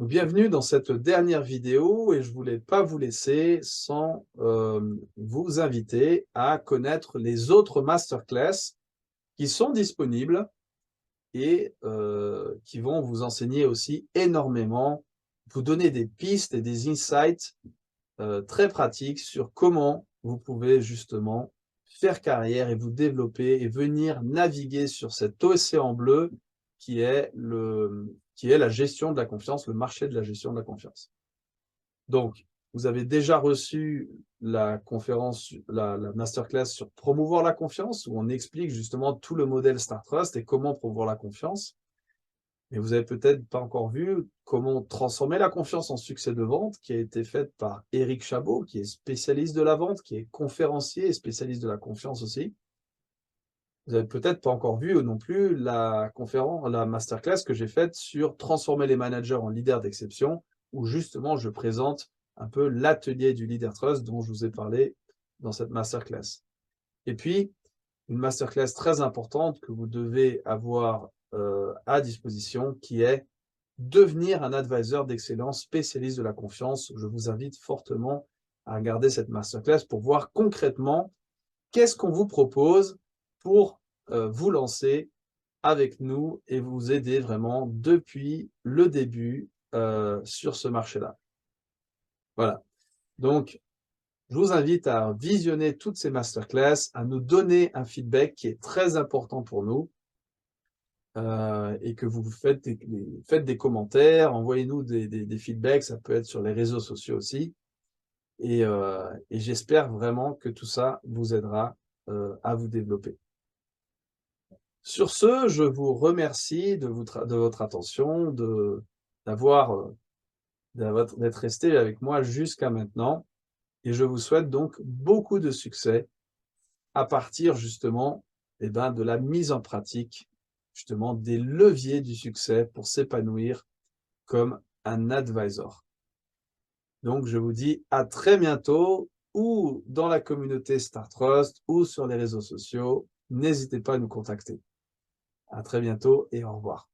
Bienvenue dans cette dernière vidéo et je voulais pas vous laisser sans vous inviter à connaître les autres masterclass qui sont disponibles et qui vont vous enseigner aussi énormément, vous donner des pistes et des insights très pratiques sur comment vous pouvez justement faire carrière et vous développer et venir naviguer sur cet océan bleu qui est la gestion de la confiance, le marché de la gestion de la confiance. Donc, vous avez déjà reçu la conférence, la masterclass sur promouvoir la confiance, où on explique justement tout le modèle Star Trust et comment promouvoir la confiance. Mais vous avez peut-être pas encore vu comment transformer la confiance en succès de vente, qui a été faite par Éric Chabot, qui est spécialiste de la vente, qui est conférencier et spécialiste de la confiance aussi. Vous avez peut-être pas encore vu non plus la conférence, la masterclass que j'ai faite sur transformer les managers en leaders d'exception, où justement je présente un peu l'atelier du Leader Trust dont je vous ai parlé dans cette masterclass. Et puis, une masterclass très importante que vous devez avoir à disposition, qui est devenir un advisor d'excellence spécialiste de la confiance. Je vous invite fortement à regarder cette masterclass pour voir concrètement qu'est-ce qu'on vous propose pour vous lancer avec nous et vous aider vraiment depuis le début sur ce marché-là. Voilà. Donc, je vous invite à visionner toutes ces masterclass, à nous donner un feedback qui est très important pour nous et que vous faites des commentaires, envoyez-nous des feedbacks, ça peut être sur les réseaux sociaux aussi. Et j'espère vraiment que tout ça vous aidera à vous développer. Sur ce, je vous remercie de votre attention, d'être resté avec moi jusqu'à maintenant et je vous souhaite donc beaucoup de succès à partir justement, de la mise en pratique, justement des leviers du succès pour s'épanouir comme un advisor. Donc je vous dis à très bientôt ou dans la communauté Star Trust ou sur les réseaux sociaux. N'hésitez pas à nous contacter. À très bientôt et au revoir.